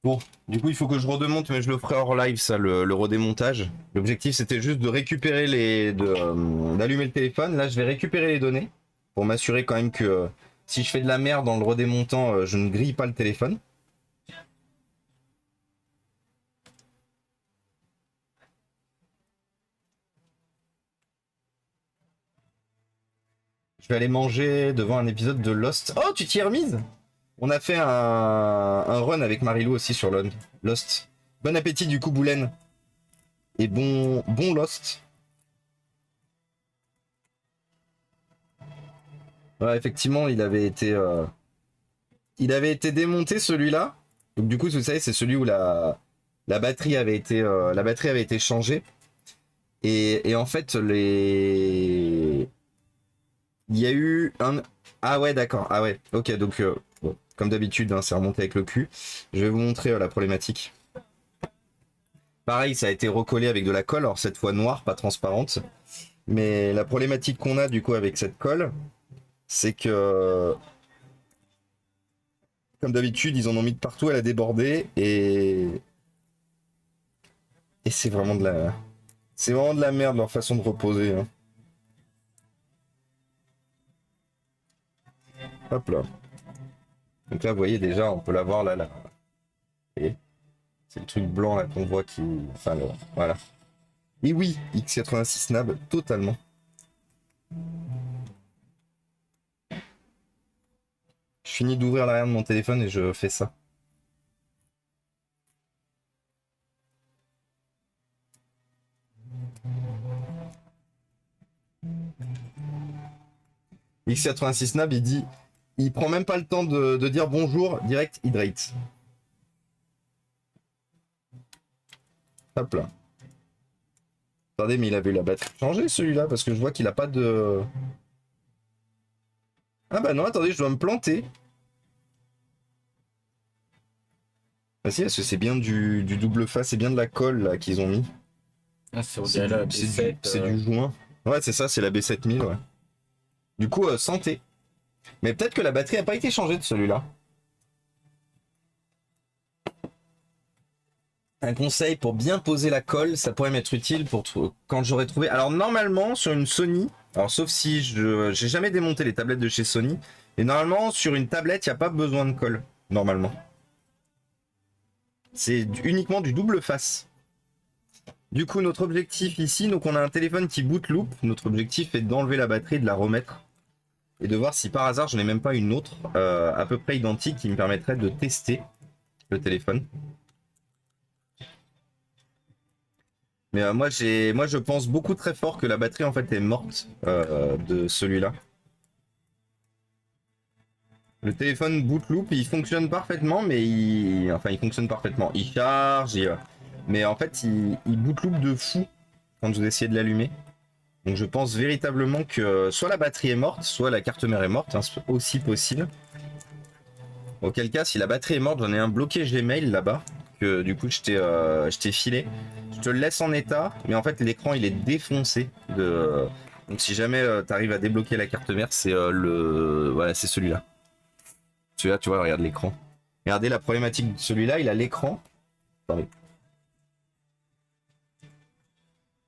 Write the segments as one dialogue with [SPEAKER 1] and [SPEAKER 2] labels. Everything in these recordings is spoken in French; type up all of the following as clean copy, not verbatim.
[SPEAKER 1] Bon, du coup, il faut que je redémonte, mais je le ferai hors live, ça, le redémontage. L'objectif, c'était juste de récupérer d'allumer le téléphone. Là, je vais récupérer les données pour m'assurer quand même que si je fais de la merde dans le redémontant, je ne grille pas le téléphone. Je vais aller manger devant un épisode de Lost. Oh, tu t'y es remise? On a fait un run avec Marilou aussi sur Lost. Bon appétit du coup, Boulen. Et bon Lost. Ouais, effectivement, il avait été démonté celui-là. Donc du coup, vous savez, c'est celui où la batterie avait été changée. Et en fait, il y a eu un... Ah ouais, d'accord. Ah ouais, ok, donc bon, comme d'habitude, hein, c'est remonté avec le cul. Je vais vous montrer la problématique. Pareil, ça a été recollé avec de la colle, alors cette fois noire, pas transparente. Mais la problématique qu'on a du coup avec cette colle, c'est que comme d'habitude, ils en ont mis de partout, elle a débordé et c'est vraiment de la merde leur façon de reposer, hein. Hop là. Donc là, vous voyez déjà, on peut la voir là. Et c'est le truc blanc là qu'on voit qui, enfin voilà. Et oui, X86 nab totalement. Je finis d'ouvrir l'arrière de mon téléphone et je fais ça. X86 nab, il prend même pas le temps de dire bonjour, direct hydrate. Hop là. Attendez, mais il avait la batterie changée celui-là parce que je vois qu'il a pas de. Ah bah non, attendez, je dois me planter. Ah si, parce que c'est bien du double face, c'est bien de la colle là qu'ils ont mis.
[SPEAKER 2] Ah, c'est la B7.
[SPEAKER 1] C'est du joint. Ouais, c'est ça, c'est la B7000, ouais. Du coup, santé. Mais peut-être que la batterie a pas été changée de celui-là. Un conseil pour bien poser la colle, ça pourrait m'être utile pour quand j'aurais trouvé. Alors normalement sur une Sony, alors sauf si j'ai jamais démonté les tablettes de chez Sony, et normalement sur une tablette il n'y a pas besoin de colle normalement. C'est uniquement du double face. Du coup notre objectif ici, donc on a un téléphone qui boot loop. Notre objectif est d'enlever la batterie et de la remettre et de voir si par hasard je n'ai même pas une autre à peu près identique qui me permettrait de tester le téléphone. Mais moi je pense beaucoup très fort que la batterie en fait est morte de celui-là. Le téléphone bootloop il fonctionne parfaitement, mais il fonctionne parfaitement. Il charge, mais en fait il bootloop de fou quand vous essayez de l'allumer. Donc je pense véritablement que soit la batterie est morte, soit la carte mère est morte, hein, c'est aussi possible. Auquel cas, si la batterie est morte, j'en ai un bloqué Gmail là-bas, que du coup je t'ai filé. Je te le laisse en état, mais en fait l'écran il est défoncé. Donc si jamais tu arrives à débloquer la carte mère, c'est voilà, c'est celui-là. Celui-là, tu vois, regarde l'écran. Regardez la problématique de celui-là, il a l'écran. Attendez.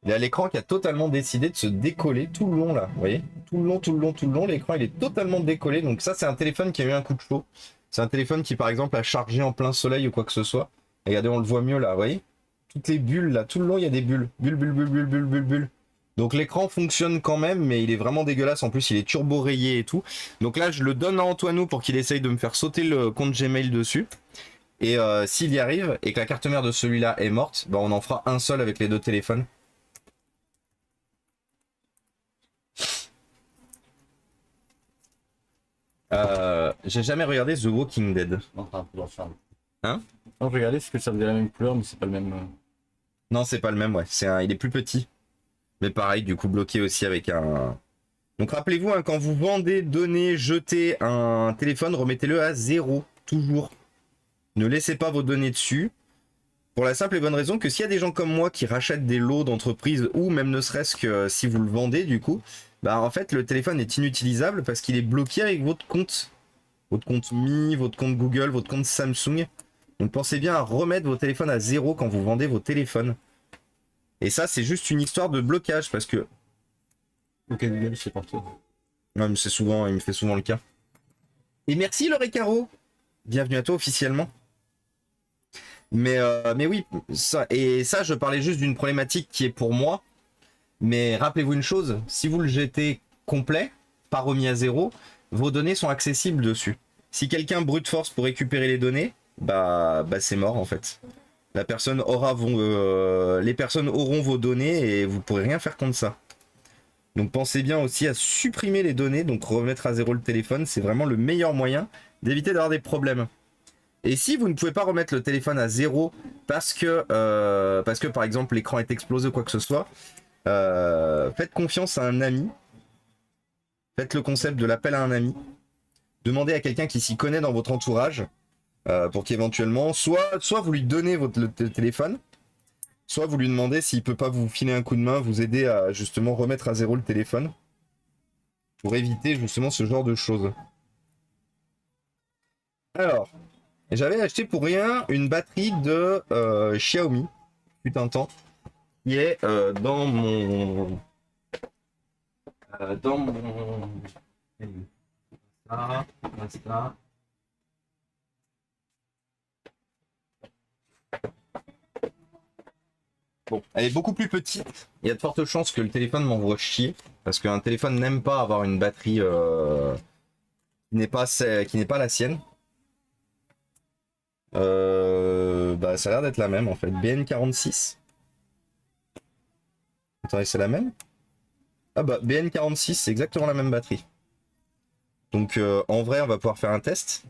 [SPEAKER 1] Il a l'écran qui a totalement décidé de se décoller tout le long là, vous voyez, tout le long, l'écran il est totalement décollé. Donc ça c'est un téléphone qui a eu un coup de chaud. C'est un téléphone qui par exemple a chargé en plein soleil ou quoi que ce soit. Et regardez, on le voit mieux là, vous voyez. Toutes les bulles là, tout le long il y a des bulles. Bulles. Donc l'écran fonctionne quand même, mais il est vraiment dégueulasse. En plus il est turbo rayé et tout. Donc là je le donne à Antoinou pour qu'il essaye de me faire sauter le compte Gmail dessus. Et s'il y arrive et que la carte mère de celui-là est morte, bah on en fera un seul avec les deux téléphones. J'ai jamais regardé The Walking Dead.
[SPEAKER 2] Non, pas un ça.
[SPEAKER 1] Hein?
[SPEAKER 2] Non, regardez, c'est que ça faisait la même couleur, mais c'est pas le même.
[SPEAKER 1] Non, c'est pas le même, ouais. Il est plus petit. Mais pareil, du coup, bloqué aussi avec un. Donc rappelez-vous, hein, quand vous vendez, donnez, jetez un téléphone, remettez-le à 0. Toujours. Ne laissez pas vos données dessus. Pour la simple et bonne raison que s'il y a des gens comme moi qui rachètent des lots d'entreprise ou même ne serait-ce que si vous le vendez, du coup, bah en fait, le téléphone est inutilisable parce qu'il est bloqué avec votre compte. Votre compte Mi, votre compte Google, votre compte Samsung. Donc pensez bien à remettre vos téléphones à 0 quand vous vendez vos téléphones. Et ça, c'est juste une histoire de blocage parce que...
[SPEAKER 2] Ok, Google, c'est partout.
[SPEAKER 1] Non, mais c'est souvent, il me fait souvent le cas. Et merci le Récaro. Bienvenue à toi officiellement. Mais oui, ça, et ça, je parlais juste d'une problématique qui est pour moi. Mais rappelez-vous une chose, si vous le jetez complet, pas remis à 0, vos données sont accessibles dessus. Si quelqu'un brute force pour récupérer les données, bah c'est mort en fait. La personne aura les personnes auront vos données et vous pourrez rien faire contre ça. Donc pensez bien aussi à supprimer les données, donc remettre à 0 le téléphone, c'est vraiment le meilleur moyen d'éviter d'avoir des problèmes. Et si vous ne pouvez pas remettre le téléphone à 0 parce que par exemple l'écran est explosé ou quoi que ce soit, faites confiance à un ami. Faites le concept de l'appel à un ami. Demandez à quelqu'un qui s'y connaît dans votre entourage pour qu'éventuellement, soit vous lui donnez le téléphone, soit vous lui demandez s'il peut pas vous filer un coup de main, vous aider à justement remettre à 0 le téléphone pour éviter justement ce genre de choses. Alors, j'avais acheté pour rien une batterie de Xiaomi, fut un temps, qui est dans mon... Ça. Bon, elle est beaucoup plus petite. Il y a de fortes chances que le téléphone m'envoie chier. Parce qu'un téléphone n'aime pas avoir une batterie qui n'est pas la sienne. Bah, ça a l'air d'être la même en fait. BN46. Attendez, c'est la même? Ah bah, BN46, c'est exactement la même batterie. Donc en vrai, on va pouvoir faire un test.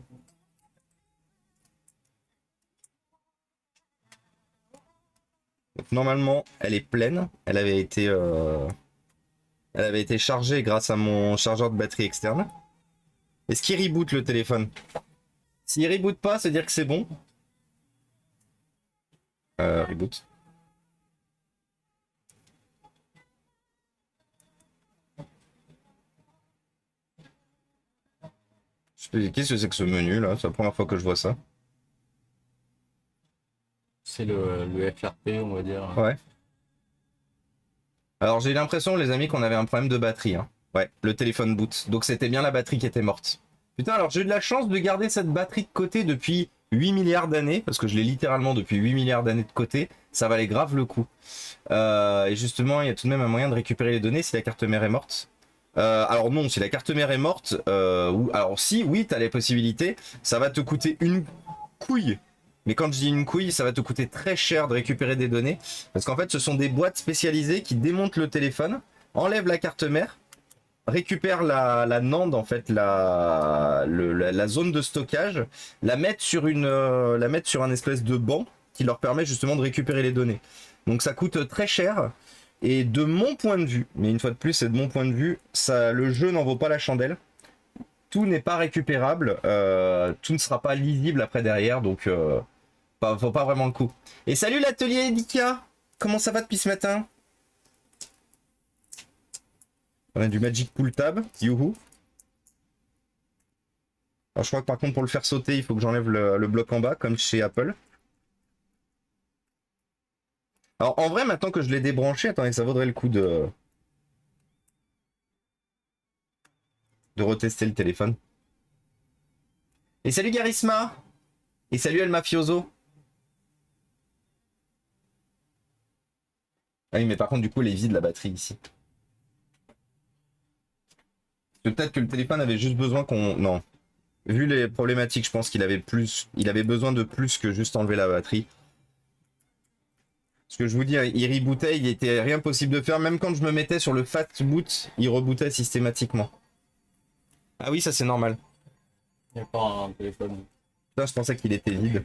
[SPEAKER 1] Donc, normalement, elle est pleine. Elle avait été chargée grâce à mon chargeur de batterie externe. Est-ce qu'il reboot le téléphone? S'il reboot pas, c'est dire que c'est bon. Reboot. Qu'est-ce que c'est que ce menu là? C'est la première fois que je vois ça.
[SPEAKER 2] C'est le FRP, on va dire.
[SPEAKER 1] Ouais. Alors j'ai l'impression, les amis, qu'on avait un problème de batterie. Hein. Ouais, le téléphone boot. Donc c'était bien la batterie qui était morte. Putain, alors j'ai eu de la chance de garder cette batterie de côté depuis 8 milliards d'années, parce que je l'ai littéralement depuis 8 milliards d'années de côté. Ça valait grave le coup. Et justement, il y a tout de même un moyen de récupérer les données si la carte mère est morte. Alors non, si la carte mère est morte, alors si, oui, t'as les possibilités, ça va te coûter une couille. Mais quand je dis une couille, ça va te coûter très cher de récupérer des données. Parce qu'en fait, ce sont des boîtes spécialisées qui démontent le téléphone, enlèvent la carte mère, récupèrent la NAND, en fait, la zone de stockage, la mettent sur un espèce de banc qui leur permet justement de récupérer les données. Donc ça coûte très cher. Et de mon point de vue, mais une fois de plus, c'est de mon point de vue, le jeu n'en vaut pas la chandelle. Tout n'est pas récupérable, tout ne sera pas lisible après derrière, donc vaut pas vraiment le coup. Et salut l'atelier Edika, comment ça va depuis ce matin? On a du Magic Pool Tab, youhou. Alors je crois que par contre pour le faire sauter, il faut que j'enlève le bloc en bas, comme chez Apple. Alors en vrai, maintenant que je l'ai débranché, attendez, ça vaudrait le coup de retester le téléphone. Et salut Garisma. Et salut El Mafioso. Ah oui, mais par contre, du coup, elle est vide la batterie ici. Peut-être que le téléphone avait juste besoin qu'on... Non. Vu les problématiques, je pense qu'il avait besoin de plus que juste enlever la batterie. Ce que je vous dis, il rebootait, il était rien possible de faire. Même quand je me mettais sur le fat boot, il rebootait systématiquement. Ah oui, ça c'est normal.
[SPEAKER 2] Il n'y a pas un téléphone.
[SPEAKER 1] Là, je pensais qu'il était vide.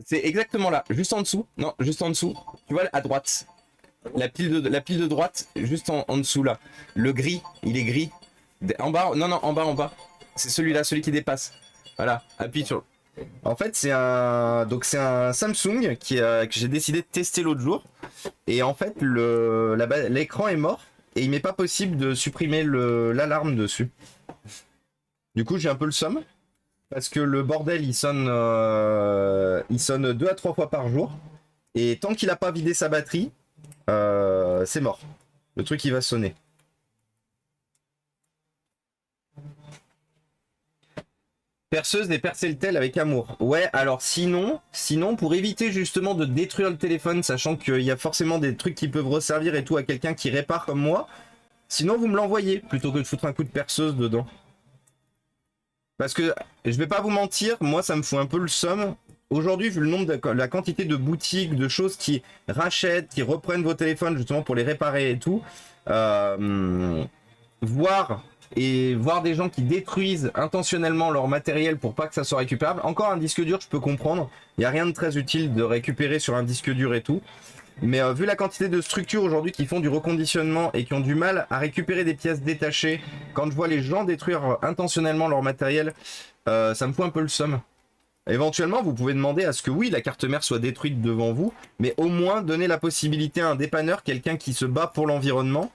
[SPEAKER 1] C'est exactement là, juste en dessous. Non, juste en dessous. Tu vois, à droite. La pile de droite, juste en dessous là. Le gris, il est gris. En bas, non, en bas. C'est celui-là, celui qui dépasse. Voilà, appuie sur... En fait, c'est un Samsung que j'ai décidé de tester l'autre jour. Et en fait, l'écran est mort. Et il m'est pas possible de supprimer l'alarme dessus. Du coup, j'ai un peu le somme. Parce que le bordel, il sonne 2 à 3 fois par jour. Et tant qu'il n'a pas vidé sa batterie, c'est mort. Le truc, il va sonner. Perceuse et percer le tel avec amour. Ouais, alors sinon, pour éviter justement de détruire le téléphone, sachant qu'il y a forcément des trucs qui peuvent resservir et tout à quelqu'un qui répare comme moi, sinon vous me l'envoyez, plutôt que de foutre un coup de perceuse dedans. Parce que, je vais pas vous mentir, moi ça me fout un peu le seum. Aujourd'hui, vu le nombre de la quantité de boutiques, de choses qui rachètent, qui reprennent vos téléphones justement pour les réparer et tout, voir des gens qui détruisent intentionnellement leur matériel pour pas que ça soit récupérable. Encore un disque dur, je peux comprendre. Il n'y a rien de très utile de récupérer sur un disque dur et tout. Mais vu la quantité de structures aujourd'hui qui font du reconditionnement et qui ont du mal à récupérer des pièces détachées, quand je vois les gens détruire intentionnellement leur matériel, ça me fout un peu le seum. Éventuellement, vous pouvez demander à ce que oui, la carte mère soit détruite devant vous, mais au moins donner la possibilité à un dépanneur, quelqu'un qui se bat pour l'environnement,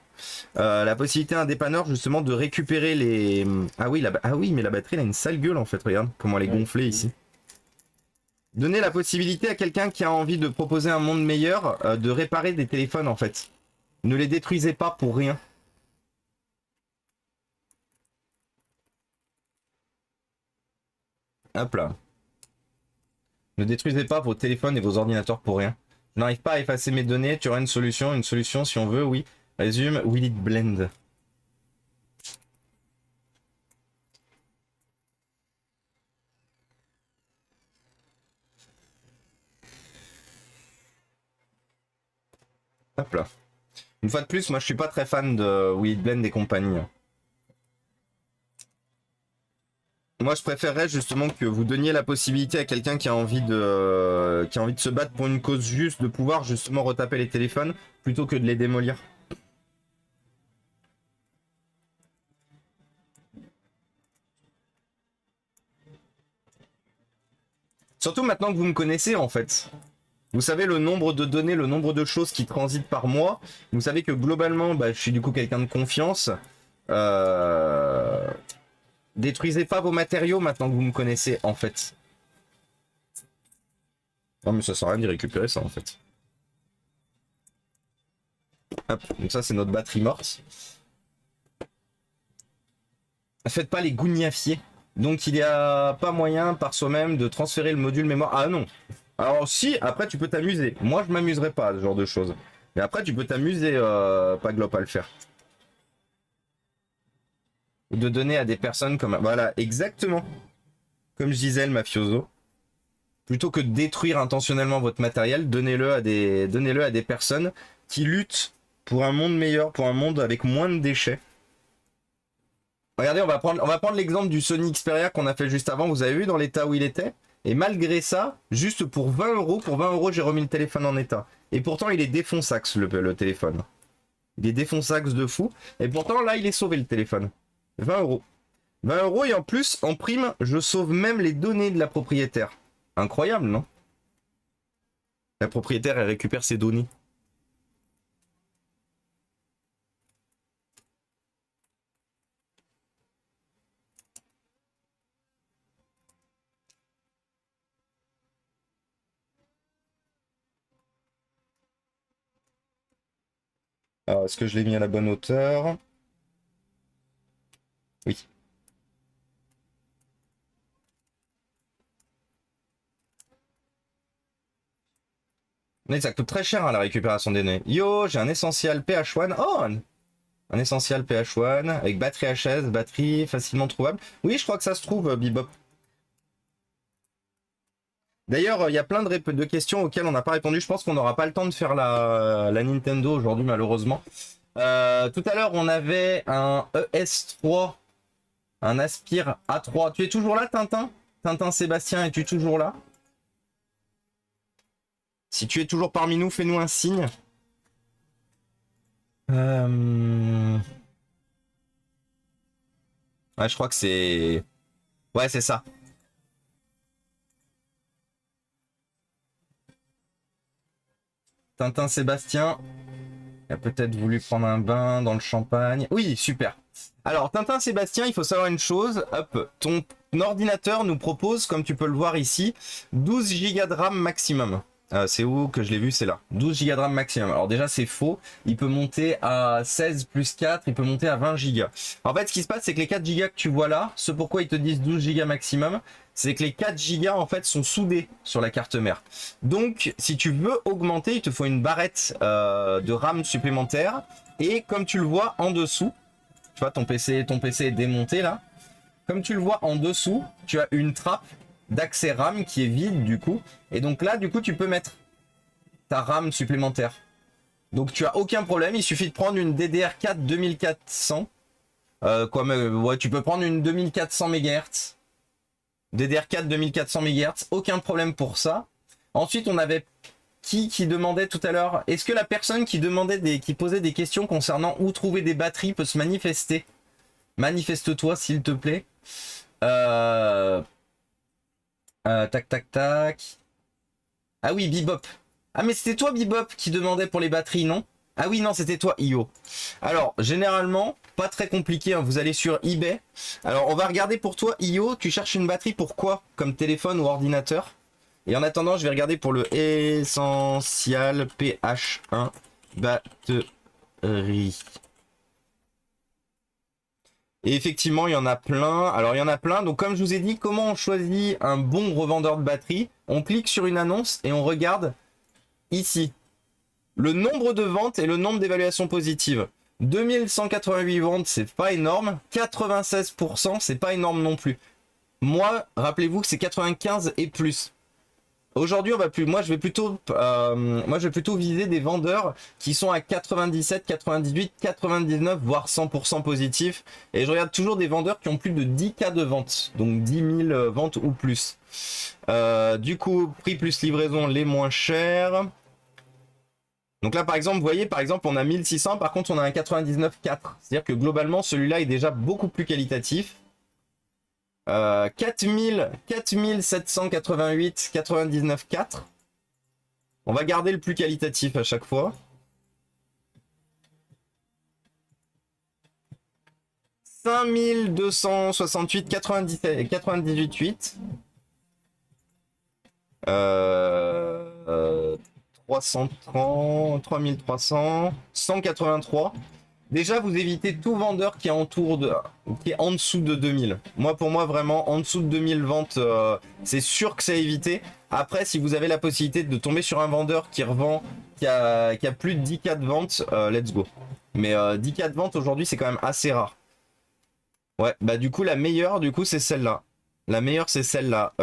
[SPEAKER 1] la possibilité à un dépanneur justement de récupérer les... Ah oui, mais la batterie elle a une sale gueule en fait, regarde comment elle est gonflée ici. Donner la possibilité à quelqu'un qui a envie de proposer un monde meilleur de réparer des téléphones en fait. Ne les détruisez pas pour rien. Hop là. Ne détruisez pas vos téléphones et vos ordinateurs pour rien. Je n'arrive pas à effacer mes données, tu auras une solution si on veut, oui. Résume, will it blend? Hop là. Une fois de plus, moi je suis pas très fan de Will It Blend et compagnie. Moi je préférerais justement que vous donniez la possibilité à quelqu'un qui a envie de se battre pour une cause juste, de pouvoir justement retaper les téléphones, plutôt que de les démolir. Surtout maintenant que vous me connaissez en fait. Vous savez le nombre de données, le nombre de choses qui transitent par mois. Vous savez que globalement, je suis du coup quelqu'un de confiance. Détruisez pas vos matériaux maintenant que vous me connaissez en fait. Non mais ça sert à rien d'y récupérer ça en fait. Hop, donc ça c'est notre batterie morte. Faites pas les gougnafiers. Donc il n'y a pas moyen par soi-même de transférer le module mémoire. Ah non. Alors si, après tu peux t'amuser. Moi je m'amuserai pas à ce genre de choses. Mais après tu peux t'amuser, Paglop, à le faire. Ou de donner à des personnes comme... Voilà, exactement. Comme je disais, le mafioso. Plutôt que de détruire intentionnellement votre matériel, donnez-le à des personnes qui luttent pour un monde meilleur, pour un monde avec moins de déchets. Regardez, on va prendre l'exemple du Sony Xperia qu'on a fait juste avant. Vous avez vu dans l'état où il était? Et malgré ça, juste pour 20 €, j'ai remis le téléphone en état. Et pourtant, il est défonçaxe le téléphone. Il est défonçaxe de fou. Et pourtant, là, il est sauvé le téléphone. 20 €. 20 € et en plus, en prime, je sauve même les données de la propriétaire. Incroyable, non? La propriétaire, elle récupère ses données. Alors, est-ce que je l'ai mis à la bonne hauteur? Oui. Mais ça coûte très cher, hein, la récupération des données. Yo, j'ai un Essential PH1. Oh, un Essential PH1 avec batterie HS, batterie facilement trouvable. Oui, je crois que ça se trouve, Bebop. D'ailleurs, il y a plein de questions auxquelles on n'a pas répondu. Je pense qu'on n'aura pas le temps de faire la Nintendo aujourd'hui, malheureusement. Tout à l'heure, on avait un ES3, un Aspire A3. Tu es toujours là, Tintin? Tintin Sébastien, es-tu toujours là? Si tu es toujours parmi nous, fais-nous un signe. Ouais, je crois que c'est... Ouais, c'est ça. Tintin Sébastien. Il a peut-être voulu prendre un bain dans le champagne. Oui, super. Alors, Tintin Sébastien, il faut savoir une chose. Hop, ton ordinateur nous propose, comme tu peux le voir ici, 12 Go de RAM maximum. C'est où que je l'ai vu? C'est là. 12 Go de RAM maximum. Alors déjà, c'est faux. Il peut monter à 16 plus 4, il peut monter à 20 Go. En fait, ce qui se passe, c'est que les 4 Go que tu vois là, ce pourquoi ils te disent 12 Go maximum, c'est que les 4 Go en fait sont soudés sur la carte mère. Donc, si tu veux augmenter, il te faut une barrette de RAM supplémentaire. Et comme tu le vois en dessous, tu vois, ton PC est démonté là. Comme tu le vois en dessous, tu as une trappe d'accès RAM qui est vide du coup. Et donc là, du coup, tu peux mettre ta RAM supplémentaire. Donc tu as aucun problème, il suffit de prendre une DDR4 2400. Ouais, tu peux prendre une 2400 MHz. DDR4 2400 MHz, aucun problème pour ça. Ensuite, on avait qui demandait tout à l'heure, est-ce que la personne qui demandait qui posait des questions concernant où trouver des batteries peut se manifester? Manifeste-toi s'il te plaît. Tac tac tac. Ah oui, Bebop. Ah mais c'était toi Bebop qui demandait pour les batteries, non? Ah oui, non, c'était toi, Io. Alors, généralement, pas très compliqué, hein, vous allez sur eBay. Alors, on va regarder pour toi, Io, tu cherches une batterie pour quoi? Comme téléphone ou ordinateur? Et en attendant, je vais regarder pour le Essential PH1 batterie. Et effectivement, il y en a plein. Alors, il y en a plein. Donc, comme je vous ai dit, comment on choisit un bon revendeur de batterie? On clique sur une annonce et on regarde ici le nombre de ventes et le nombre d'évaluations positives. 2188 ventes, c'est pas énorme. 96%, c'est pas énorme non plus. Moi, rappelez-vous que c'est 95 et plus. Aujourd'hui, on va plus. Moi, je vais plutôt viser des vendeurs qui sont à 97, 98, 99, voire 100% positifs. Et je regarde toujours des vendeurs qui ont plus de 10 cas de vente, donc 10 000 ventes ou plus. Du coup, prix plus livraison les moins chers. Donc là, par exemple, vous voyez, on a 1600, par contre, on a un 99,4. C'est-à-dire que globalement, celui-là est déjà beaucoup plus qualitatif. 4788, 99,4. On va garder le plus qualitatif à chaque fois. 5268, 98,8. 330, 3300, 183. Déjà, vous évitez tout vendeur qui est en dessous de 2000. Pour moi, vraiment, en dessous de 2000 ventes, c'est sûr que c'est à éviter. Après, si vous avez la possibilité de tomber sur un vendeur qui revend, qui a plus de 10 cas de vente, let's go. Mais 10 cas de vente aujourd'hui, c'est quand même assez rare. Ouais, bah du coup, la meilleure, c'est celle-là. La meilleure, c'est celle-là.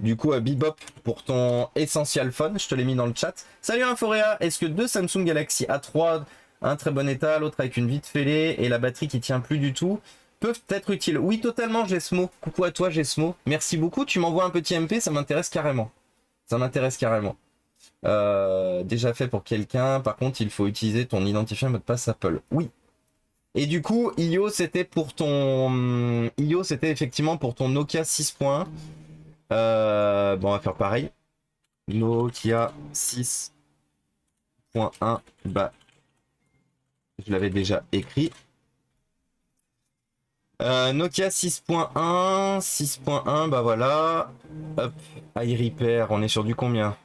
[SPEAKER 1] Du coup, Bebop, pour ton Essential Phone, je te l'ai mis dans le chat. Salut Inforea, est-ce que deux Samsung Galaxy A3, un très bon état, l'autre avec une vitre fêlée et la batterie qui tient plus du tout, peuvent être utiles? Oui, totalement, Gesmo. Coucou à toi, Gesmo. Merci beaucoup, tu m'envoies un petit MP, ça m'intéresse carrément. Ça m'intéresse carrément. Déjà fait pour quelqu'un, par contre, il faut utiliser ton identifiant mot de passe Apple. Oui. Et du coup, Io, c'était effectivement pour ton Nokia 6.1. Bon, on va faire pareil. Nokia 6.1. Bah, je l'avais déjà écrit. Nokia 6.1. 6.1, bah voilà. Hop, iRepair, on est sur du combien?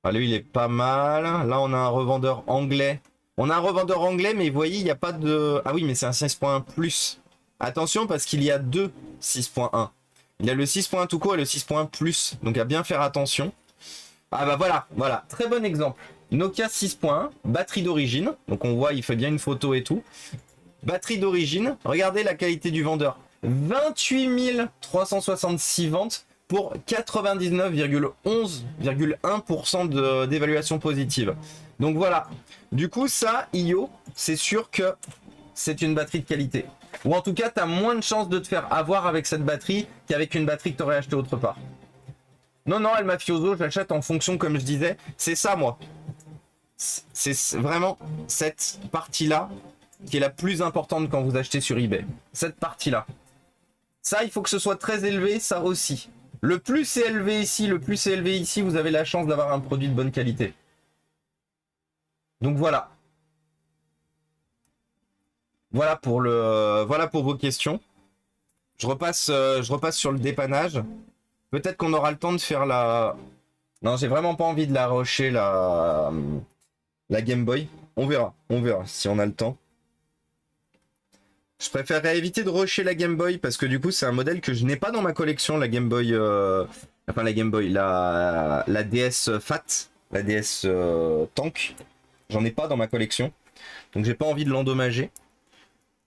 [SPEAKER 1] Ah, lui, il est pas mal. Là, on a un revendeur anglais. On a un revendeur anglais, mais vous voyez, il n'y a pas de... Ah oui, mais c'est un 6.1 plus. Attention, parce qu'il y a deux 6.1. Il y a le 6.1 tout court et le 6.1 plus. Donc, à bien faire attention. Ah bah voilà. Très bon exemple. Nokia 6.1, batterie d'origine. Donc, on voit, il fait bien une photo et tout. Batterie d'origine. Regardez la qualité du vendeur. 28 366 ventes pour 99,11,1% d'évaluation positive. Donc voilà. Du coup, ça, Io, c'est sûr que c'est une batterie de qualité. Ou en tout cas, tu as moins de chances de te faire avoir avec cette batterie qu'avec une batterie que tu aurais achetée autre part. Non, El Mafioso, j'achète en fonction, comme je disais. C'est ça, moi. C'est vraiment cette partie-là qui est la plus importante quand vous achetez sur eBay. Cette partie-là. Ça, il faut que ce soit très élevé, ça aussi. Le plus c'est élevé ici, vous avez la chance d'avoir un produit de bonne qualité. Donc voilà. Voilà pour vos questions. Je repasse sur le dépannage. Peut-être qu'on aura le temps de faire la... Non, j'ai vraiment pas envie de la rusher, la Game Boy. On verra si on a le temps. Je préférerais éviter de rusher la Game Boy parce que du coup c'est un modèle que je n'ai pas dans ma collection, la Game Boy... Enfin la Game Boy, la DS Fat, la DS Tank. J'en ai pas dans ma collection. Donc j'ai pas envie de l'endommager.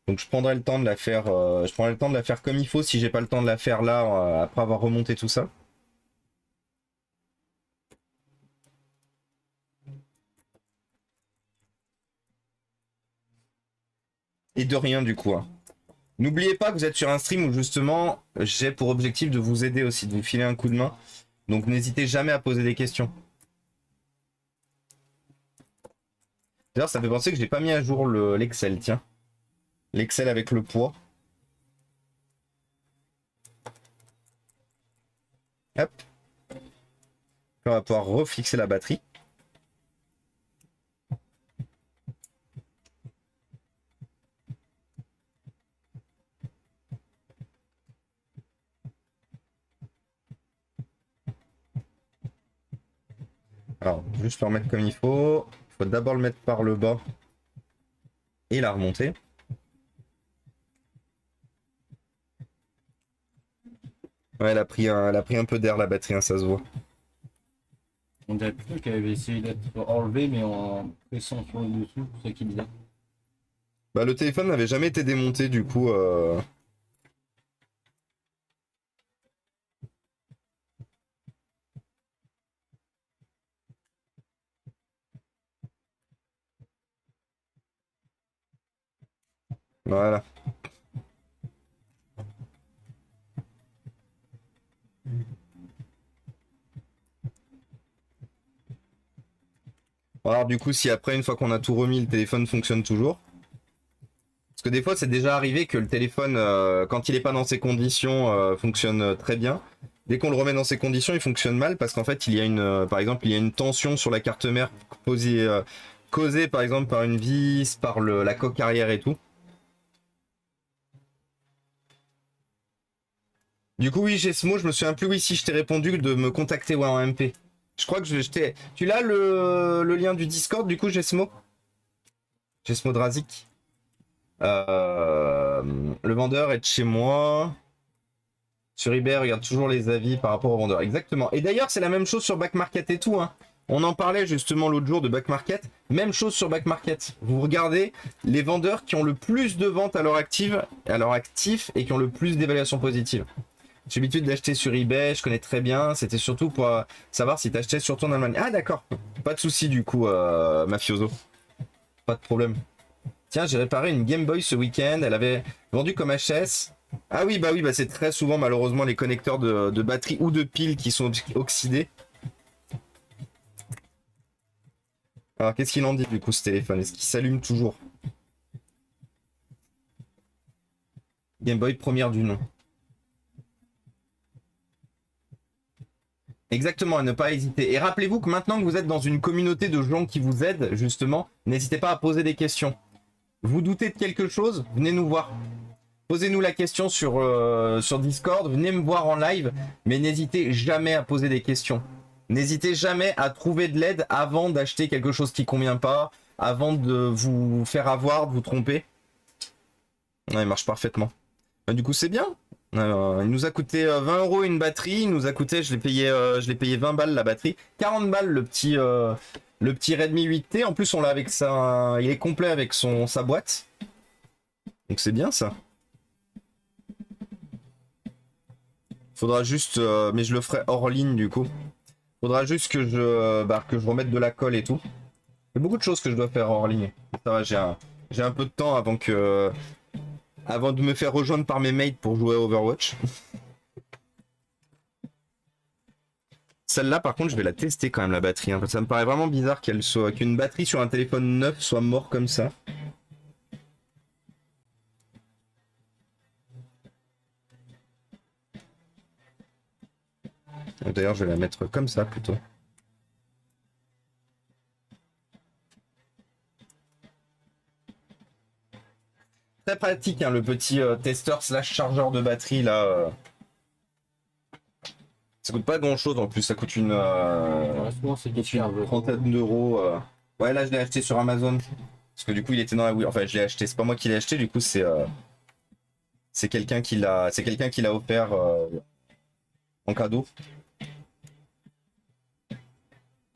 [SPEAKER 1] Donc je prendrai le temps de la faire, je prendrai le temps de la faire comme il faut si j'ai pas le temps de la faire là après avoir remonté tout ça. Et de rien du coup, hein. N'oubliez pas que vous êtes sur un stream où justement j'ai pour objectif de vous aider aussi, de vous filer un coup de main. Donc n'hésitez jamais à poser des questions. D'ailleurs ça fait penser que j'ai pas mis à jour l'Excel, tiens. L'Excel avec le poids. Hop. On va pouvoir refixer la batterie. Alors, juste le remettre comme il faut. Il faut d'abord le mettre par le bas et la remonter. Ouais, elle a pris un peu d'air la batterie, hein, ça se voit.
[SPEAKER 2] On dirait plutôt qu'elle avait essayé d'être enlevée, mais en pressant sur le dessous, c'est ça qu'il disait.
[SPEAKER 1] Bah, le téléphone n'avait jamais été démonté, du coup. Voilà. Alors, du coup, si après, une fois qu'on a tout remis, le téléphone fonctionne toujours. Parce que des fois, c'est déjà arrivé que le téléphone, quand il n'est pas dans ses conditions, fonctionne très bien. Dès qu'on le remet dans ses conditions, il fonctionne mal parce qu'en fait, il y a par exemple, il y a une tension sur la carte mère causée par exemple par une vis, par la coque arrière et tout. Du coup, oui, Gesmo, je me souviens plus, oui, si je t'ai répondu de me contacter ouais, en MP. Je crois que je t'ai... Tu l'as le lien du Discord, du coup, Gesmo? Gesmo Drazik. Le vendeur est de chez moi. Sur eBay, regarde toujours les avis par rapport au vendeur. Exactement. Et d'ailleurs, c'est la même chose sur Back Market et tout. Hein. On en parlait justement l'autre jour de Back Market. Même chose sur Back Market. Vous regardez les vendeurs qui ont le plus de ventes à leur actif et qui ont le plus d'évaluations positives. J'ai l'habitude d'acheter sur eBay, je connais très bien. C'était surtout pour savoir si t'achetais surtout en Allemagne. Ah d'accord. Pas de souci du coup, mafioso. Pas de problème. Tiens, j'ai réparé une Game Boy ce week-end. Elle avait vendu comme HS. Ah oui, bah c'est très souvent malheureusement les connecteurs de batterie ou de piles qui sont oxydés. Alors qu'est-ce qu'il en dit du coup ce téléphone? Est-ce qu'il s'allume toujours? Game Boy première du nom. Exactement, à ne pas hésiter. Et rappelez-vous que maintenant que vous êtes dans une communauté de gens qui vous aident, justement, n'hésitez pas à poser des questions. Vous doutez de quelque chose? Venez nous voir. Posez-nous la question sur Discord, venez me voir en live, mais n'hésitez jamais à poser des questions. N'hésitez jamais à trouver de l'aide avant d'acheter quelque chose qui convient pas, avant de vous faire avoir, de vous tromper. Ouais, il marche parfaitement. Bah, du coup, c'est bien. Il nous a coûté 20 € une batterie, il nous a coûté, je l'ai payé 20 balles la batterie, 40 balles le petit Redmi 8T. En plus, on l'a avec il est complet avec sa boîte. Donc c'est bien ça. Faudra juste, mais je le ferai hors ligne du coup. Faudra juste que je remette de la colle et tout. Il y a beaucoup de choses que je dois faire hors ligne. Ça va, j'ai un peu de temps avant de me faire rejoindre par mes mates pour jouer à Overwatch. Celle-là, par contre, je vais la tester quand même la batterie. Hein, parce que ça me paraît vraiment bizarre qu'une batterie sur un téléphone neuf soit mort comme ça. D'ailleurs, je vais la mettre comme ça plutôt. pratique, hein, le petit testeur slash chargeur de batterie là. Ça coûte pas grand chose en plus, ça coûte une,
[SPEAKER 2] Souvent, c'est des cher.
[SPEAKER 1] trentaine d'euros. Ouais, là je l'ai acheté sur Amazon. Parce que du coup il était dans la Wii. Enfin, je l'ai acheté, c'est pas moi qui l'ai acheté, du coup c'est quelqu'un qui l'a offert en cadeau.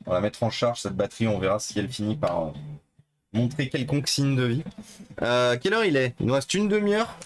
[SPEAKER 1] On va la mettre en charge cette batterie, on verra si elle finit par montrer quelconque signe de vie. Quelle heure il est? Il nous reste une demi-heure.